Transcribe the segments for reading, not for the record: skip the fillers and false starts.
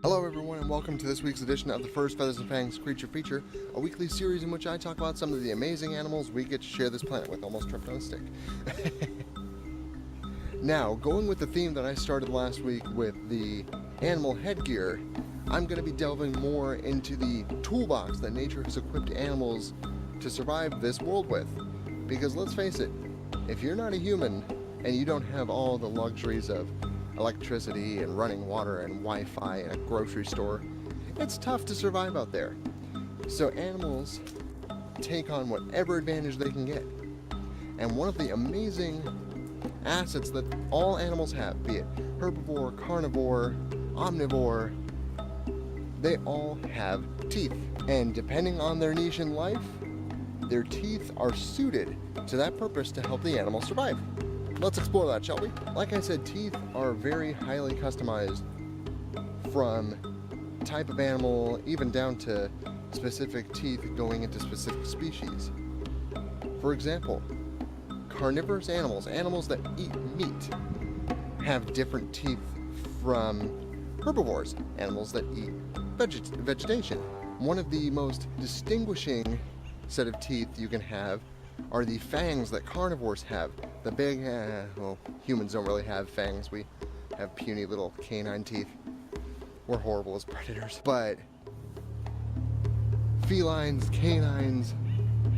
Hello everyone and welcome to this week's edition of the First Feathers and Fangs Creature Feature, a weekly series in which I talk about some of the amazing animals we get to share this planet with. Almost tripped on a stick. Now, going with the theme that I started last week with the animal headgear, I'm going to be delving more into the toolbox that nature has equipped animals to survive this world with. Because let's face it, if you're not a human and you don't have all the luxuries of electricity and running water and Wi-Fi and a grocery store, it's tough to survive out there. So animals take on whatever advantage they can get. And one of the amazing assets that all animals have, be it herbivore, carnivore, omnivore, they all have teeth. And depending on their niche in life, their teeth are suited to that purpose to help the animal survive. Let's explore that, shall we? Like I said, teeth are very highly customized from type of animal, even down to specific teeth going into specific species. For example, carnivorous animals, animals that eat meat, have different teeth from herbivores, animals that eat vegetation. One of the most distinguishing set of teeth you can have are the fangs that carnivores have. The big, well, humans don't really have fangs. We have puny little canine teeth. We're horrible as predators. But felines, canines,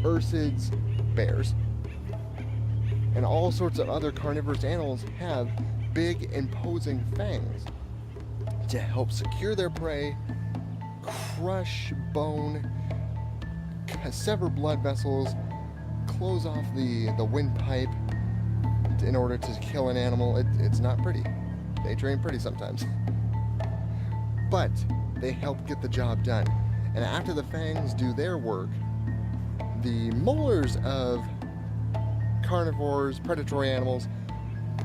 ursids, bears, and all sorts of other carnivorous animals have big, imposing fangs to help secure their prey, crush bone, sever blood vessels, close off the windpipe in order to kill an animal. It's not pretty. Nature ain't pretty sometimes. But they help get the job done. And after the fangs do their work, the molars of carnivores, predatory animals,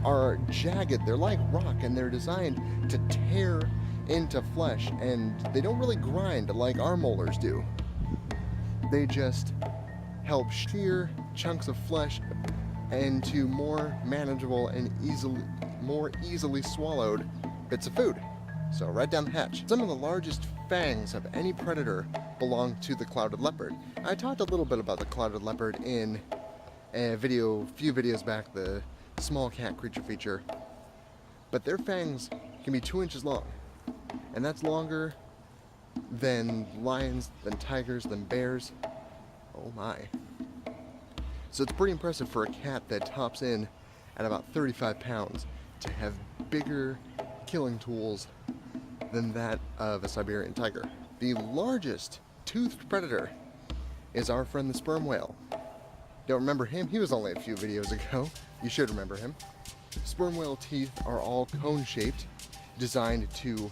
are jagged. They're like rock, and they're designed to tear into flesh, and they don't really grind like our molars do. They just help shear chunks of flesh into more manageable and more easily swallowed bits of food. So right down the hatch. Some of the largest fangs of any predator belong to the clouded leopard. I talked a little bit about the clouded leopard in a few videos back, the small cat creature feature. But their fangs can be 2 inches long, and that's longer than lions, than tigers, than bears. Oh my. So it's pretty impressive for a cat that tops in at about 35 pounds to have bigger killing tools than that of a Siberian tiger. The largest toothed predator is our friend the sperm whale. Don't remember him? He was only a few videos ago. You should remember him. Sperm whale teeth are all cone-shaped, designed to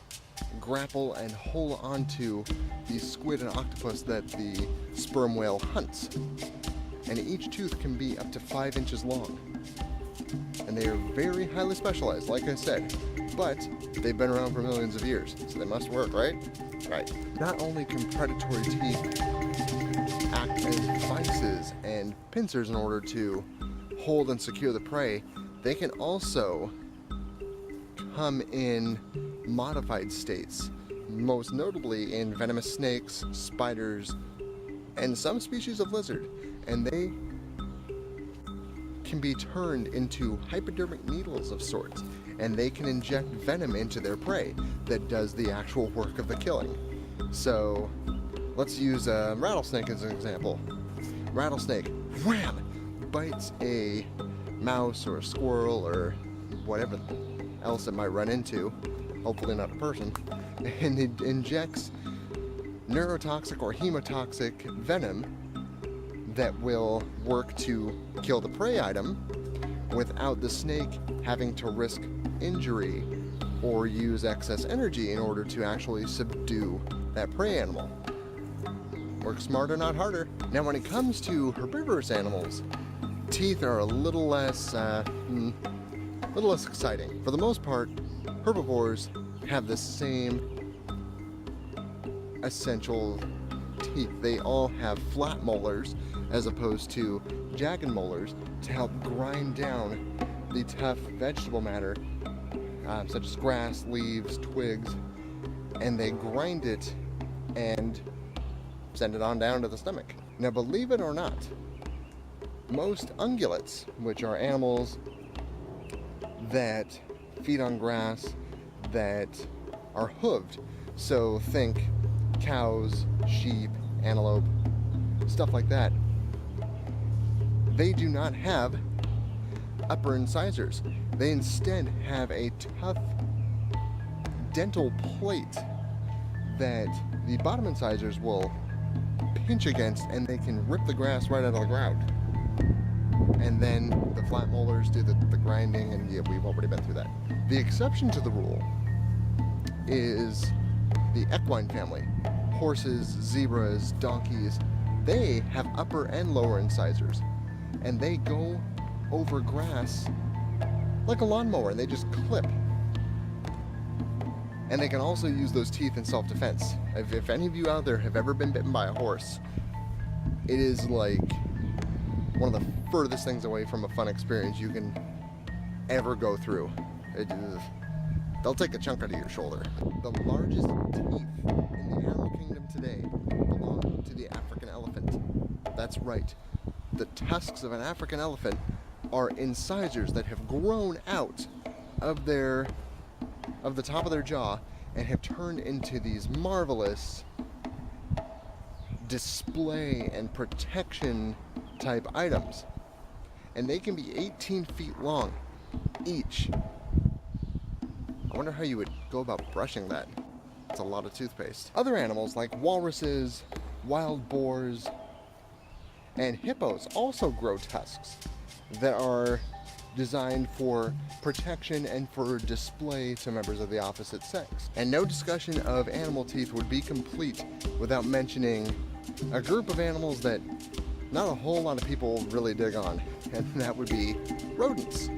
grapple and hold onto the squid and octopus that the sperm whale hunts. And each tooth can be up to 5 inches long. And they are very highly specialized, like I said, but they've been around for millions of years, so they must work, right? Right. Not only can predatory teeth act as vices and pincers in order to hold and secure the prey, they can also come in modified states, most notably in venomous snakes, spiders, and some species of lizard. And they can be turned into hypodermic needles of sorts, and they can inject venom into their prey that does the actual work of the killing. So let's use a rattlesnake as an example. Rattlesnake, wham, bites a mouse or a squirrel or whatever else it might run into, hopefully not a person, and it injects neurotoxic or hemotoxic venom that will work to kill the prey item without the snake having to risk injury or use excess energy in order to actually subdue that prey animal. Work smarter, not harder. Now when it comes to herbivorous animals, teeth are a little less exciting. For the most part, herbivores have the same essential teeth. They all have flat molars as opposed to jagged molars to help grind down the tough vegetable matter such as grass, leaves, twigs, and they grind it and send it on down to the stomach. Now, believe it or not, most ungulates, which are animals that feed on grass, that are hooved, so think cows, sheep, antelope, stuff like that, they do not have upper incisors. They instead have a tough dental plate that the bottom incisors will pinch against, and they can rip the grass right out of the ground. And then the flat molars do the grinding, and yeah, we've already been through that. The exception to the rule is the equine family. Horses, zebras, donkeys, they have upper and lower incisors, and they go over grass like a lawnmower, and they just clip. And they can also use those teeth in self-defense. If any of you out there have ever been bitten by a horse, it is like one of the furthest things away from a fun experience you can ever go through. They'll take a chunk out of your shoulder. The largest teeth in the animal kingdom today belong to the African elephant. That's right. The tusks of an African elephant are incisors that have grown out of the top of their jaw and have turned into these marvelous display and protection type items. And they can be 18 feet long each. I wonder how you would go about brushing that. It's a lot of toothpaste. Other animals like walruses, wild boars, and hippos also grow tusks that are designed for protection and for display to members of the opposite sex. And no discussion of animal teeth would be complete without mentioning a group of animals that not a whole lot of people really dig on, and that would be rodents.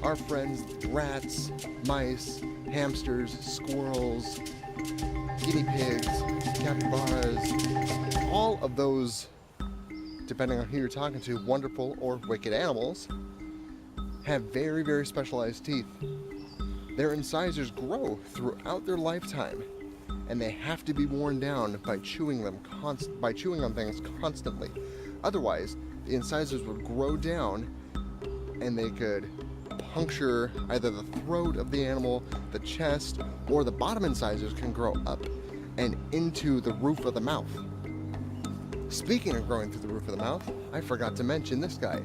Our friends rats, mice, hamsters, squirrels, guinea pigs, capybaras, all of those, depending on who you're talking to, wonderful or wicked animals, have very, very specialized teeth. Their incisors grow throughout their lifetime, and they have to be worn down by chewing on things constantly. Otherwise, the incisors would grow down, and they could puncture either the throat of the animal, the chest, or the bottom incisors can grow up and into the roof of the mouth. Speaking of growing through the roof of the mouth, I forgot to mention this guy.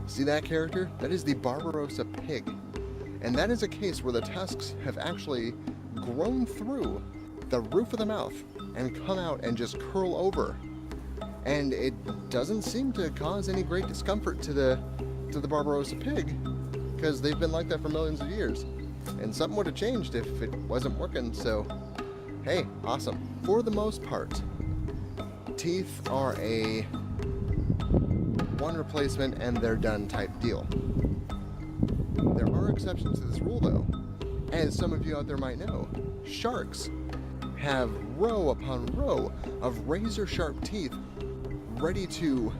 See that character? That is the Barbarossa pig. And that is a case where the tusks have actually grown through the roof of the mouth and come out and just curl over. And it doesn't seem to cause any great discomfort to the Barbarossa pig, because they've been like that for millions of years. And something would have changed if it wasn't working, so hey, awesome. For the most part, teeth are a one replacement and they're done type deal. There are exceptions to this rule though. As some of you out there might know, sharks have row upon row of razor sharp teeth ready to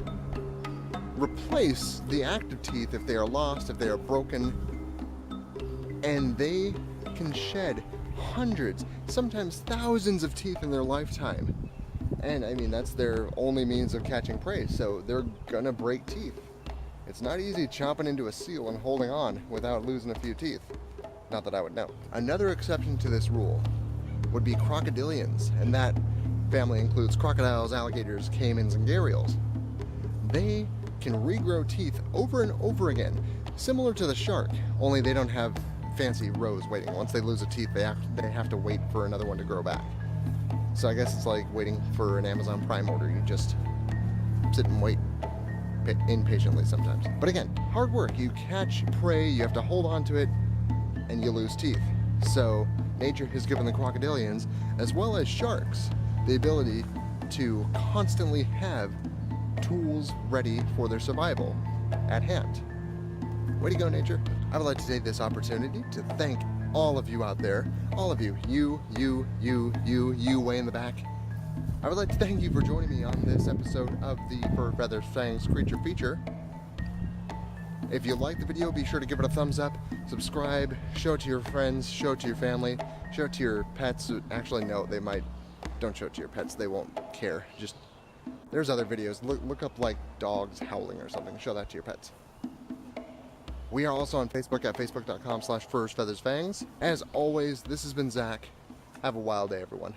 replace the active teeth if they are lost, if they are broken, and they can shed hundreds, sometimes thousands of teeth in their lifetime. And I mean, that's their only means of catching prey, so they're gonna break teeth. It's not easy chomping into a seal and holding on without losing a few teeth. Not that I would know. Another exception to this rule would be crocodilians, and that family includes crocodiles, alligators, caimans, and gharials. They can regrow teeth over and over again, similar to the shark, only they don't have fancy rows waiting. Once they lose a tooth, they have to wait for another one to grow back. So I guess it's like waiting for an Amazon Prime order. You just sit and wait impatiently sometimes. But again, hard work. You catch prey, you have to hold on to it, and you lose teeth. So nature has given the crocodilians, as well as sharks, the ability to constantly have tools ready for their survival at hand. Way to go, nature. I would like to take this opportunity to thank all of you out there, all of you, you way in the back. I would like to thank you for joining me on this episode of the Fur Feathers Fangs Creature Feature. If you like the video, be sure to give it a thumbs up, subscribe, show it to your friends, show it to your family, show it to your pets. Actually, no, they might. Don't show it to your pets. They won't care. Just, there's other videos. Look up like dogs howling or something. Show that to your pets. We are also on Facebook at facebook.com/furfeathersfangs. As always, this has been Zach. Have a wild day, everyone.